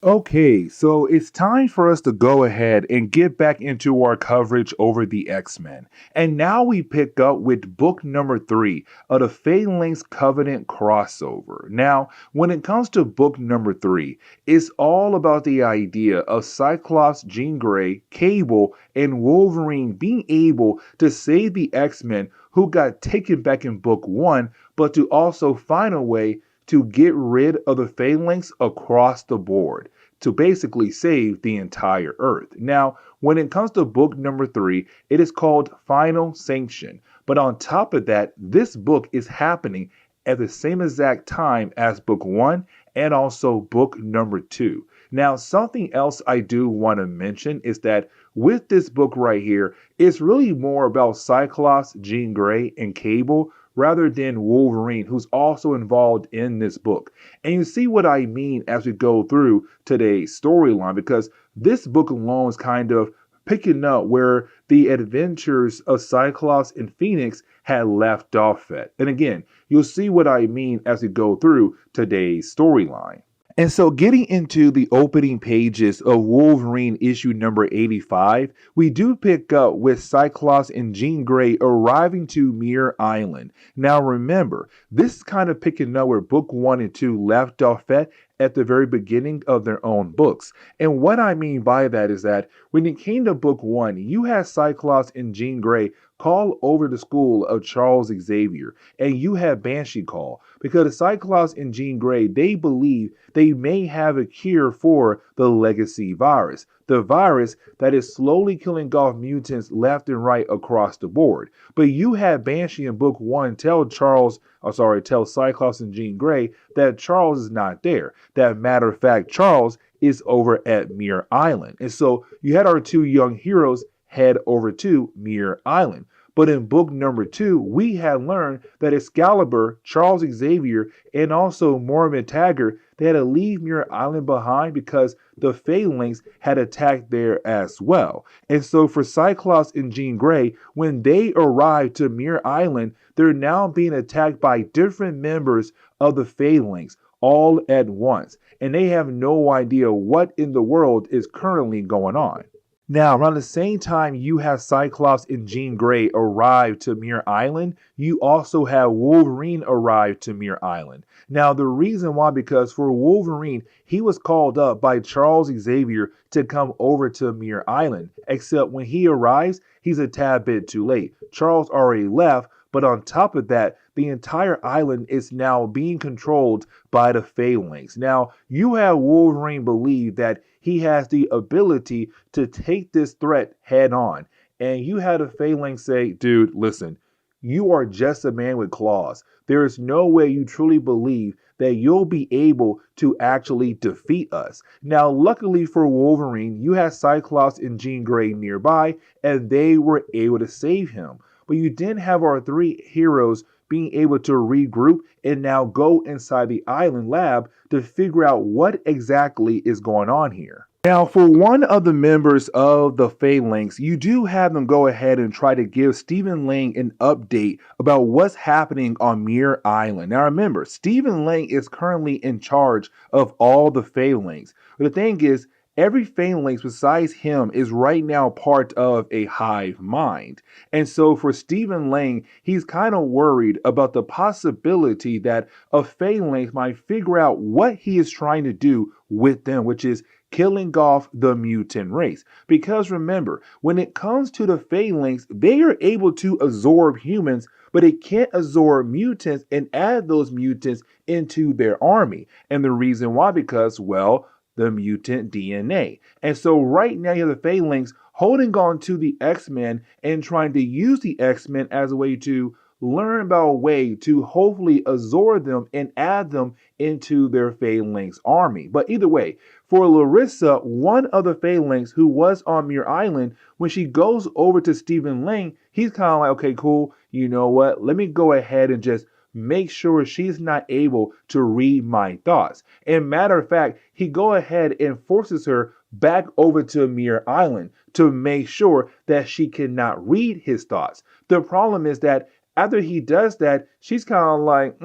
Okay, so it's time for us to go ahead and get back into our coverage over the X-Men. And now we pick up with book number 3 of the Phalanx Covenant crossover. Now, when it comes to book number 3, it's all about the idea of Cyclops, Jean Grey, Cable, and Wolverine being able to save the X-Men who got taken back in book 1, but to also find a way to get rid of the Phalanx across the board to basically save the entire Earth. Now, when it comes to book number 3, it is called Final Sanction. But on top of that, this book is happening at the same exact time as book 1 and also book number 2. Now, something else I do want to mention is that with this book right here, it's really more about Cyclops, Jean Grey, and Cable rather than Wolverine, who's also involved in this book. And you see what I mean as we go through today's storyline, because this book alone is kind of picking up where the adventures of Cyclops and Phoenix had left off at. And again, you'll see what I mean as we go through today's storyline. And so, getting into the opening pages of Wolverine issue number 85, we do pick up with Cyclops and Jean Grey arriving to Muir Island. Now, remember, this is kind of picking up where book 1 and 2 left off at the very beginning of their own books. And what I mean by that is that when it came to book 1, you had Cyclops and Jean Grey call over the school of Charles Xavier, and you had Banshee call because Cyclops and Jean Grey, they believe they may have a cure for the legacy virus, the virus that is slowly killing off mutants left and right across the board. But you had Banshee in book 1 tell Cyclops and Jean Grey that Charles is not there. That matter of fact, Charles is over at Muir Island. And so you had our two young heroes head over to Muir Island. But in book number 2, we had learned that Excalibur, Charles Xavier, and also Mormon Taggart, they had to leave Muir Island behind because the Phalanx had attacked there as well. And so for Cyclops and Jean Grey, when they arrived to Muir Island, they're now being attacked by different members of the Phalanx all at once. And they have no idea what in the world is currently going on. Now, around the same time you have Cyclops and Jean Grey arrive to Muir Island, you also have Wolverine arrive to Muir Island. Now, the reason why, because for Wolverine, he was called up by Charles Xavier to come over to Muir Island, except when he arrives, he's a tad bit too late. Charles already left, but on top of that, the entire island is now being controlled by the Phalanx. Now, you have Wolverine believe that he has the ability to take this threat head on. And you had the Phalanx say, dude, listen, you are just a man with claws. There is no way you truly believe that you'll be able to actually defeat us. Now, luckily for Wolverine, you had Cyclops and Jean Grey nearby, and they were able to save him. But you didn't have our three heroes being able to regroup and now go inside the island lab to figure out what exactly is going on here. Now, for one of the members of the Phalanx, you do have them go ahead and try to give Stephen Lang an update about what's happening on Muir Island. Now, remember, Stephen Lang is currently in charge of all the Phalanx. But the thing is, every Phalanx besides him is right now part of a hive mind. And so for Stephen Lang, he's kind of worried about the possibility that a Phalanx might figure out what he is trying to do with them, which is killing off the mutant race. Because remember, when it comes to the Phalanx, they are able to absorb humans, but it can't absorb mutants and add those mutants into their army. And the reason why, because, well, the mutant DNA. And so right now you have the Phalanx holding on to the X-Men and trying to use the X-Men as a way to learn about a way to hopefully absorb them and add them into their Phalanx army. But either way, for Larissa, one of the Phalanx who was on Muir Island, when she goes over to Stephen Lang, he's kind of like, okay, cool, you know what? Let me go ahead and just make sure she's not able to read my thoughts. And matter of fact, he go ahead and forces her back over to Muir Island to make sure that she cannot read his thoughts. The problem is that after he does that, she's kind of like,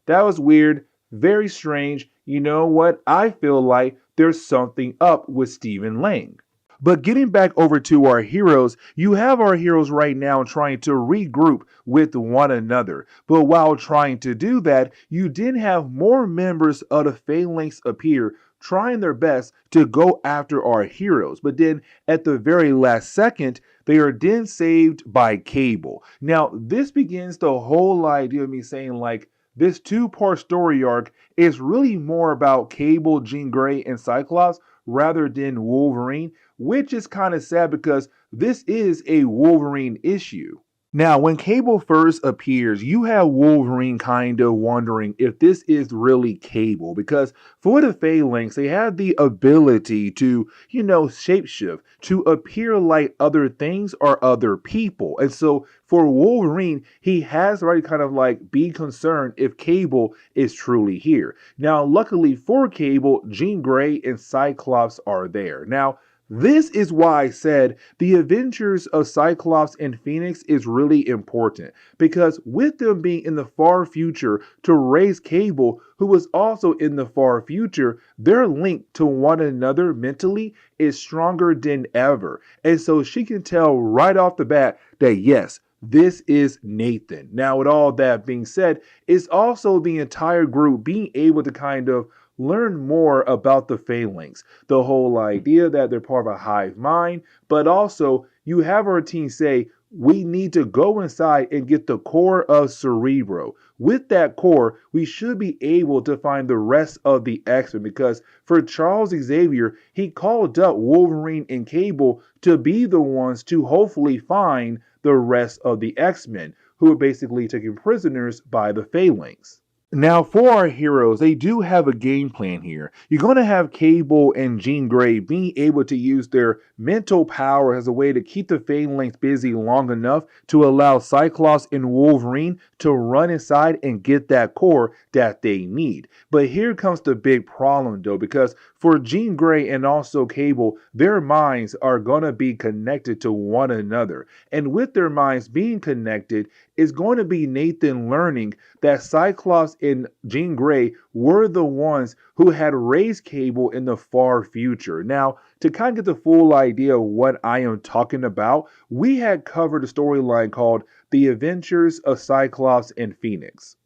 that was weird, very strange. You know what? I feel like there's something up with Stephen Lang. But getting back over to our heroes, you have our heroes right now trying to regroup with one another. But while trying to do that, you did have more members of the Phalanx appear trying their best to go after our heroes. But then at the very last second, they are then saved by Cable. Now, this begins the whole idea of me saying, like, this two-part story arc is really more about Cable, Jean Grey, and Cyclops rather than Wolverine, which is kind of sad because this is a Wolverine issue. Now, when Cable first appears, you have Wolverine kind of wondering if this is really Cable, because for the Phalanx, they have the ability to, shapeshift, to appear like other things or other people. And so for Wolverine, he has already kind of like be concerned if Cable is truly here. Now, luckily for Cable, Jean Grey and Cyclops are there. Now, this is why I said the adventures of Cyclops and Phoenix is really important, because with them being in the far future to raise Cable, who was also in the far future, their link to one another mentally is stronger than ever. And so she can tell right off the bat that yes, this is Nathan. Now, with all that being said, it's also the entire group being able to kind of learn more about the Phalanx. The whole idea that they're part of a hive mind, but also you have our team say, we need to go inside and get the core of Cerebro. With that core, we should be able to find the rest of the X-Men, because for Charles Xavier, he called up Wolverine and Cable to be the ones to hopefully find the rest of the X-Men, who are basically taken prisoners by the Phalanx. Now, for our heroes, they do have a game plan here. You're going to have Cable and Jean Grey being able to use their mental power as a way to keep the Phalanx busy long enough to allow Cyclops and Wolverine to run inside and get that core that they need. But here comes the big problem, though, because for Jean Grey and also Cable, their minds are going to be connected to one another. And with their minds being connected, is going to be Nathan learning that Cyclops and Jean Grey were the ones who had raised Cable in the far future. Now, to kind of get the full idea of what I am talking about, we had covered a storyline called The Adventures of Cyclops and Phoenix,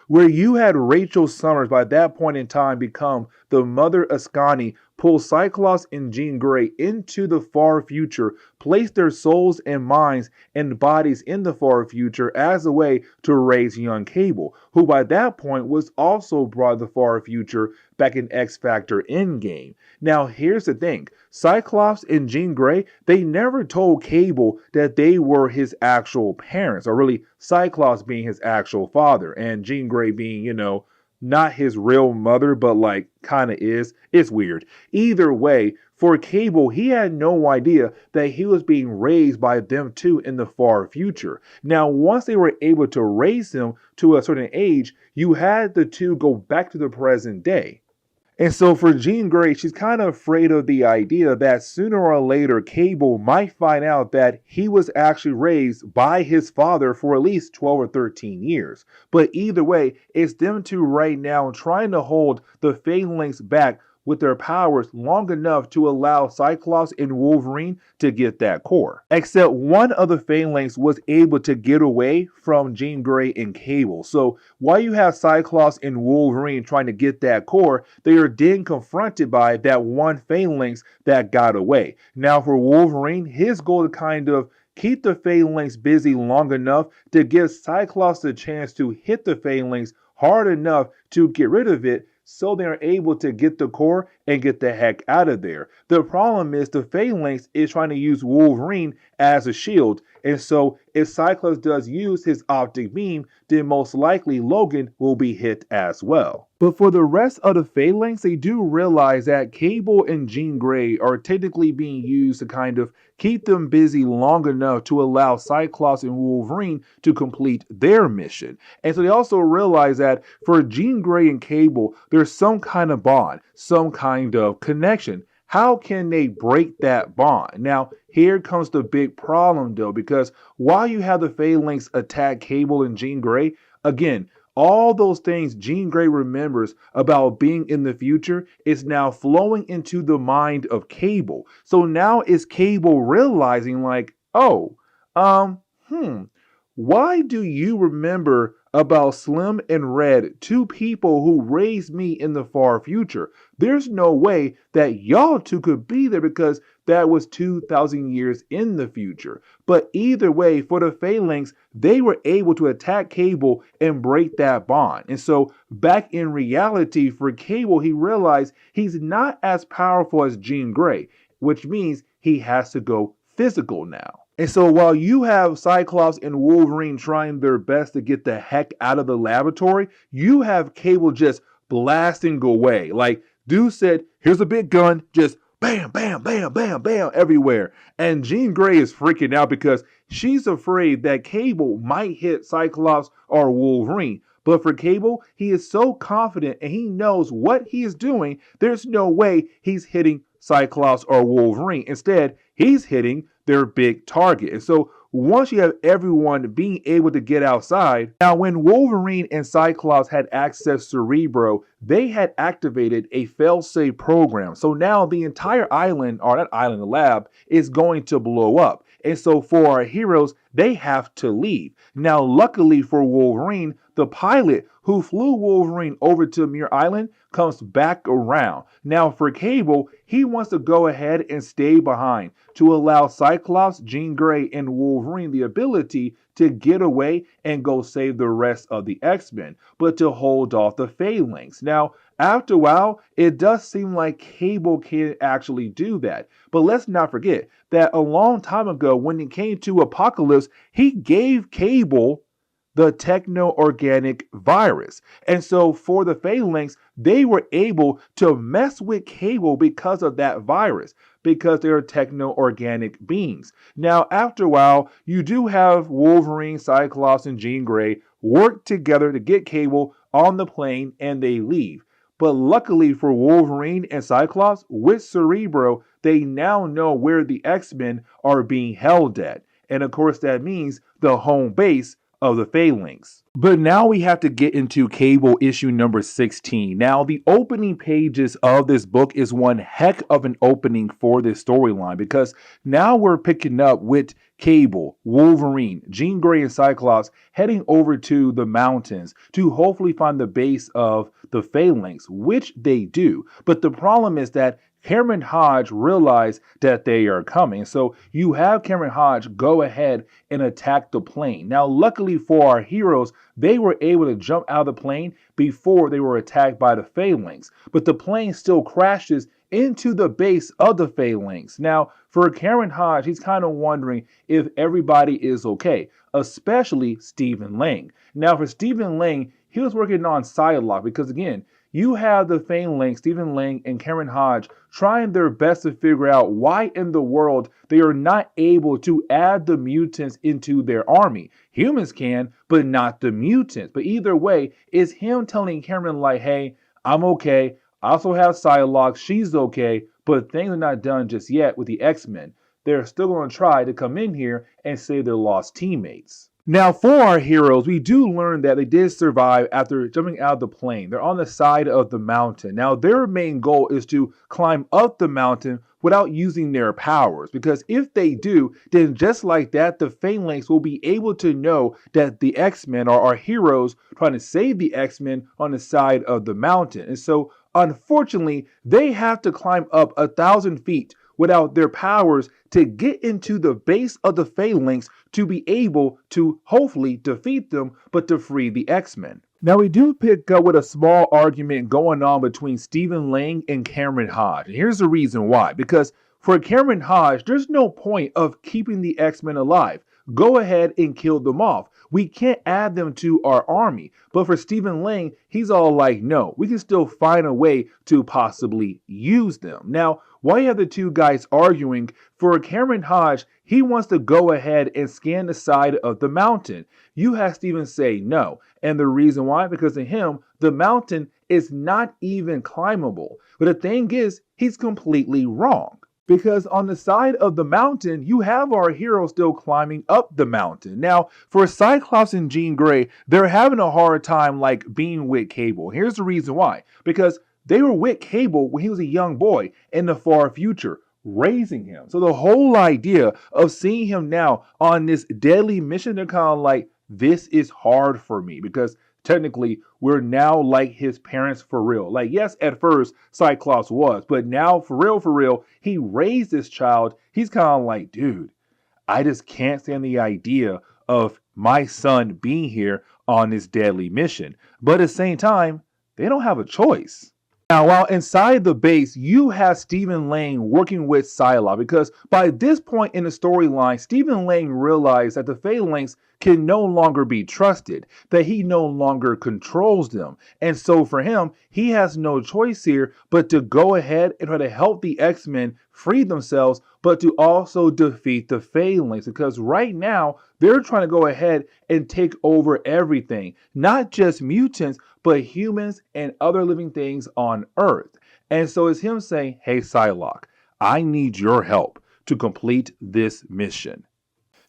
where you had Rachel Summers by that point in time become the mother of Scotty, pull Cyclops and Jean Grey into the far future, place their souls and minds and bodies in the far future as a way to raise young Cable, who by that point was also brought to the far future back in X Factor Endgame. Now here's the thing, Cyclops and Jean Grey, they never told Cable that they were his actual parents, or really Cyclops being his actual father and Jean Grey being, not his real mother, but like kind of is. It's weird. Either way, for Cable, he had no idea that he was being raised by them too in the far future. Now, once they were able to raise him to a certain age, you had the two go back to the present day. And so for Jean Grey, she's kind of afraid of the idea that sooner or later Cable might find out that he was actually raised by his father for at least 12 or 13 years. But either way, it's them two right now trying to hold the Phalanx back with their powers long enough to allow Cyclops and Wolverine to get that core. Except one of the Phalanx was able to get away from Jean Grey and Cable. So while you have Cyclops and Wolverine trying to get that core, they are then confronted by that one Phalanx that got away. Now for Wolverine, his goal to kind of keep the Phalanx busy long enough to give Cyclops the chance to hit the Phalanx hard enough to get rid of it, so they're able to get the core and get the heck out of there. The problem is the Phalanx is trying to use Wolverine as a shield, and so if Cyclops does use his optic beam, then most likely Logan will be hit as well. But for the rest of the Phalanx, they do realize that Cable and Jean Grey are technically being used to kind of keep them busy long enough to allow Cyclops and Wolverine to complete their mission. And so they also realize that for Jean Grey and Cable, there's some kind of bond, some kind of connection. How can they break that bond? Now, here comes the big problem though, because while you have the Phalanx attack Cable and Jean Grey, again, all those things Jean Grey remembers about being in the future is now flowing into the mind of Cable. So now is Cable realizing like, oh, um, hmm, why do you remember about Slim and Red, two people who raised me in the far future? There's no way that y'all two could be there because that was 2,000 years in the future. But either way, for the Phalanx, they were able to attack Cable and break that bond. And so back in reality for Cable, he realized he's not as powerful as Jean Grey, which means he has to go physical now. And so while you have Cyclops and Wolverine trying their best to get the heck out of the laboratory, you have Cable just blasting away. Like, dude said, here's a big gun, just bam, bam, bam, bam, bam, everywhere. And Jean Grey is freaking out because she's afraid that Cable might hit Cyclops or Wolverine. But for Cable, he is so confident and he knows what he is doing, there's no way he's hitting Cyclops or Wolverine. Instead, he's hitting their big target. And so once you have everyone being able to get outside, now when Wolverine and Cyclops had access to Cerebro, they had activated a fail-safe program. So now the entire island, or not island, the lab, is going to blow up. And so for our heroes, they have to leave. Now, luckily for Wolverine, the pilot who flew Wolverine over to Muir Island comes back around. Now, for Cable, he wants to go ahead and stay behind to allow Cyclops, Jean Grey, and Wolverine the ability to get away and go save the rest of the X-Men, but to hold off the Phalanx. Now, after a while, it does seem like Cable can actually do that. But let's not forget that a long time ago, when it came to Apocalypse, he gave Cable the techno-organic virus. And so for the Phalanx, they were able to mess with Cable because of that virus, because they are techno-organic beings. Now, after a while, you do have Wolverine, Cyclops, and Jean Grey work together to get Cable on the plane and they leave. But luckily for Wolverine and Cyclops, with Cerebro, they now know where the X-Men are being held at. And of course, that means the home base of the Phalanx. But now we have to get into Cable issue number 16. Now, the opening pages of this book is one heck of an opening for this storyline because now we're picking up with Cable, Wolverine, Jean Grey, and Cyclops heading over to the mountains to hopefully find the base of the Phalanx, which they do. But the problem is that Cameron Hodge realized that they are coming. So you have Cameron Hodge go ahead and attack the plane. Now, luckily for our heroes, they were able to jump out of the plane before they were attacked by the Phalanx. But the plane still crashes into the base of the Phalanx. Now, for Cameron Hodge, he's kind of wondering if everybody is okay, especially Stephen Lang. Now, for Stephen Lang, he was working on Psylocke because, again, you have the Phalanx, Stephen Lang, and Cameron Hodge trying their best to figure out why in the world they are not able to add the mutants into their army. Humans can, but not the mutants. But either way, it's him telling Cameron like, hey, I'm okay. I also have Psylocke. She's okay. But things are not done just yet with the X-Men. They're still going to try to come in here and save their lost teammates. Now, for our heroes, we do learn that they did survive after jumping out of the plane. They're on the side of the mountain. Now, their main goal is to climb up the mountain without using their powers. Because if they do, then just like that, the Phalanx will be able to know that the X-Men are our heroes trying to save the X-Men on the side of the mountain. And so, unfortunately, they have to climb up 1,000 feet without their powers to get into the base of the Phalanx to be able to hopefully defeat them, but to free the X-Men. Now, we do pick up with a small argument going on between Stephen Lang and Cameron Hodge. And here's the reason why. Because for Cameron Hodge, there's no point of keeping the X-Men alive. Go ahead and kill them off. We can't add them to our army. But for Stephen Lang, he's all like, no, we can still find a way to possibly use them. Now, while you have the two guys arguing, for Cameron Hodge, he wants to go ahead and scan the side of the mountain. You have Stephen say no. And the reason why? Because to him, the mountain is not even climbable. But the thing is, he's completely wrong. Because on the side of the mountain, you have our hero still climbing up the mountain. Now, for Cyclops and Jean Grey, they're having a hard time like being with Cable. Here's the reason why. Because they were with Cable when he was a young boy in the far future, raising him. So the whole idea of seeing him now on this deadly mission, they're kind of like, this is hard for me because technically we're now like his parents for real. Like, yes, at first Cyclops was, but now for real, he raised this child. He's kind of like, dude, I just can't stand the idea of my son being here on this deadly mission. But at the same time, they don't have a choice. Now, while inside the base, you have Stephen Lang working with Psylocke because by this point in the storyline, Stephen Lang realized that the Phalanx can no longer be trusted, that he no longer controls them. And so for him, he has no choice here but to go ahead and try to help the X-Men free themselves, but to also defeat the Phalanx because right now, they're trying to go ahead and take over everything, not just mutants, but humans and other living things on Earth. And so it's him saying, hey, Psylocke, I need your help to complete this mission.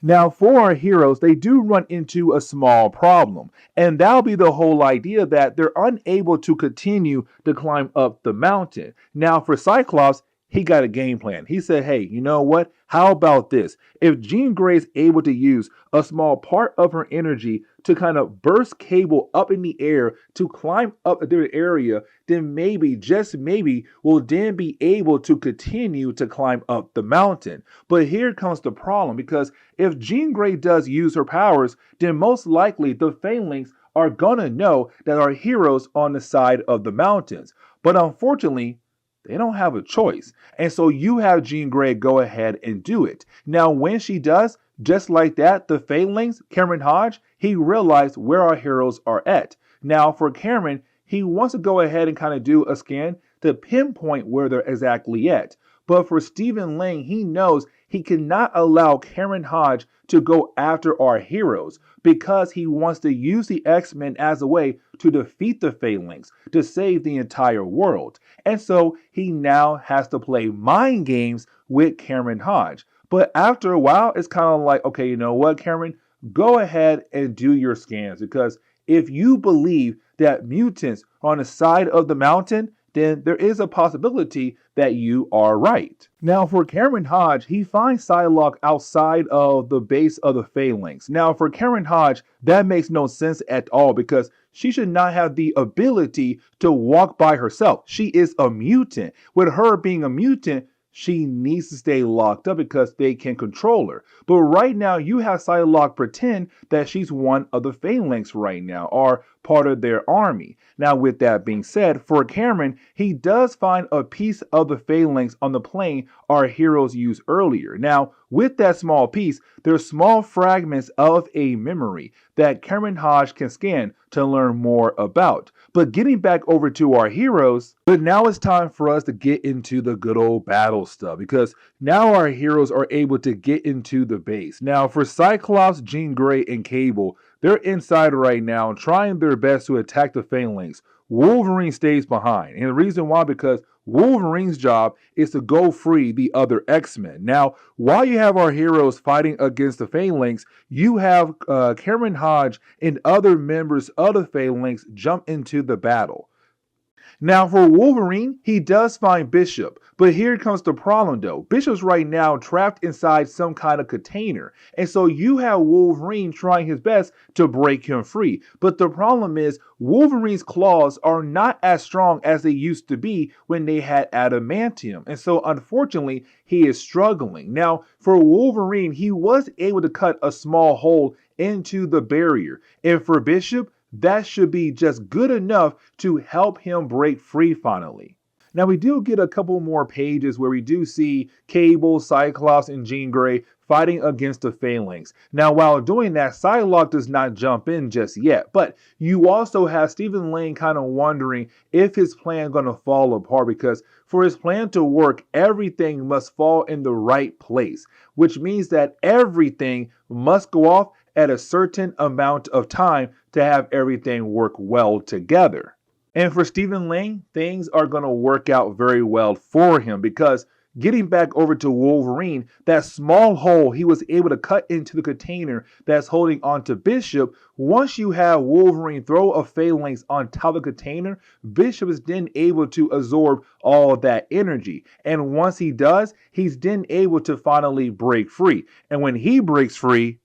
Now, for our heroes, they do run into a small problem, and that'll be the whole idea that they're unable to continue to climb up the mountain. Now, for Cyclops, he got a game plan. He said, hey, you know what? How about this? If Jean Grey is able to use a small part of her energy to kind of burst Cable up in the air to climb up a different area, then maybe, just maybe, we'll then be able to continue to climb up the mountain. But here comes the problem, because if Jean Grey does use her powers, then most likely the Phalanx are gonna know that our heroes on the side of the mountains. But unfortunately, they don't have a choice. And so you have Jean Grey go ahead and do it. Now, when she does, just like that, the Phalanx, Cameron Hodge, he realized where our heroes are at. Now, for Cameron, he wants to go ahead and kind of do a scan to pinpoint where they're exactly at. But for Stephen Lang, he knows he cannot allow Cameron Hodge to go after our heroes because he wants to use the X-Men as a way to defeat the Phalanx, to save the entire world. And so he now has to play mind games with Cameron Hodge. But after a while, it's kind of like, okay, you know what, Cameron? Go ahead and do your scans, because if you believe that mutants are on the side of the mountain, then there is a possibility that you are right. Now, for Cameron Hodge, he finds Psylocke outside of the base of the Phalanx. Now, for Cameron Hodge, that makes no sense at all because she should not have the ability to walk by herself. She is a mutant. With her being a mutant, she needs to stay locked up because they can control her. But right now, you have Psylocke pretend that she's one of the Phalanx right now, or part of their army. Now, with that being said, for Cameron, he does find a piece of the Phalanx on the plane our heroes used earlier. Now, with that small piece, there's small fragments of a memory that Cameron Hodge can scan to learn more about. But getting back over to our heroes, but now it's time for us to get into the good old battle stuff, because now our heroes are able to get into the base. Now, for Cyclops, Jean Grey, and Cable, they're inside right now trying their best to attack the Phalanx. Wolverine stays behind. And the reason why, because Wolverine's job is to go free the other X-Men. Now, while you have our heroes fighting against the Phalanx, you have Cameron Hodge and other members of the Phalanx jump into the battle. Now, for Wolverine, he does find Bishop, but here comes the problem though. Bishop's right now trapped inside some kind of container, and so you have Wolverine trying his best to break him free. But the problem is, Wolverine's claws are not as strong as they used to be when they had adamantium, and so unfortunately, he is struggling. Now, for Wolverine, he was able to cut a small hole into the barrier, and for Bishop, that should be just good enough to help him break free finally. Now, we do get a couple more pages where we do see Cable, Cyclops, and Jean Grey fighting against the Phalanx. Now, while doing that, Psylocke does not jump in just yet, but you also have Stephen Lang kind of wondering if his plan is going to fall apart, because for his plan to work, everything must fall in the right place, which means that everything must go off at a certain amount of time to have everything work well together. And for Stephen Lang, things are going to work out very well for him, because getting back over to Wolverine, that small hole he was able to cut into the container that's holding onto Bishop. Once you have Wolverine throw a phalanx on top of the container, Bishop is then able to absorb all that energy. And once he does, he's then able to finally break free. And when he breaks free,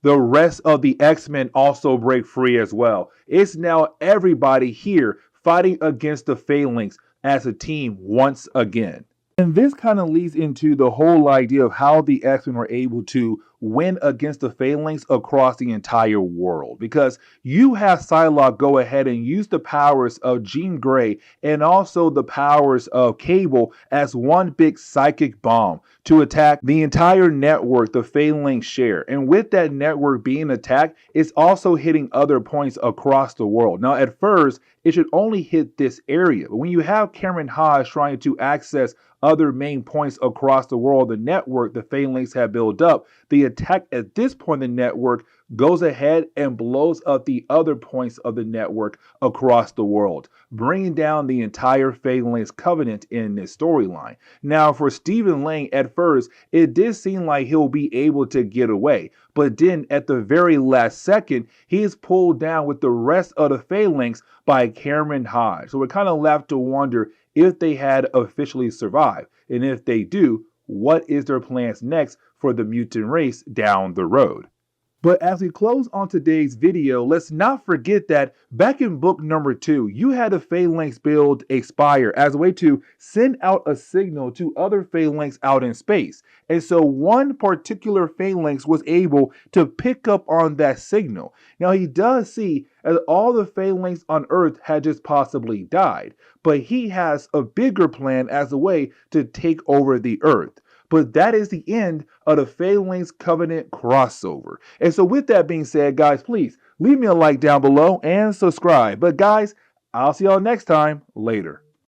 the rest of the X-Men also break free as well. It's now everybody here fighting against the Phalanx as a team once again. And this kind of leads into the whole idea of how the X-Men were able to win against the Phalanx across the entire world. Because you have Psylocke go ahead and use the powers of Jean Grey and also the powers of Cable as one big psychic bomb to attack the entire network the Phalanx share. And with that network being attacked, it's also hitting other points across the world. Now, at first, it should only hit this area. But when you have Cameron Hodge trying to access other main points across the world, the network the Phalanx have built up, the attack at this point in the network goes ahead and blows up the other points of the network across the world, bringing down the entire Phalanx Covenant in this storyline. Now, for Stephen Lang, at first, it did seem like he'll be able to get away, but then at the very last second, he is pulled down with the rest of the Phalanx by Cameron Hodge. So we're kind of left to wonder if they had officially survived, and if they do, what is their plans next for the mutant race down the road. But as we close on today's video, let's not forget that back in book number 2, you had a Phalanx build a spire as a way to send out a signal to other Phalanx out in space. And so one particular Phalanx was able to pick up on that signal. Now he does see that all the Phalanx on Earth had just possibly died, but he has a bigger plan as a way to take over the Earth. But that is the end of the Phalanx Covenant crossover. And so with that being said, guys, please leave me a like down below and subscribe. But guys, I'll see y'all next time. Later.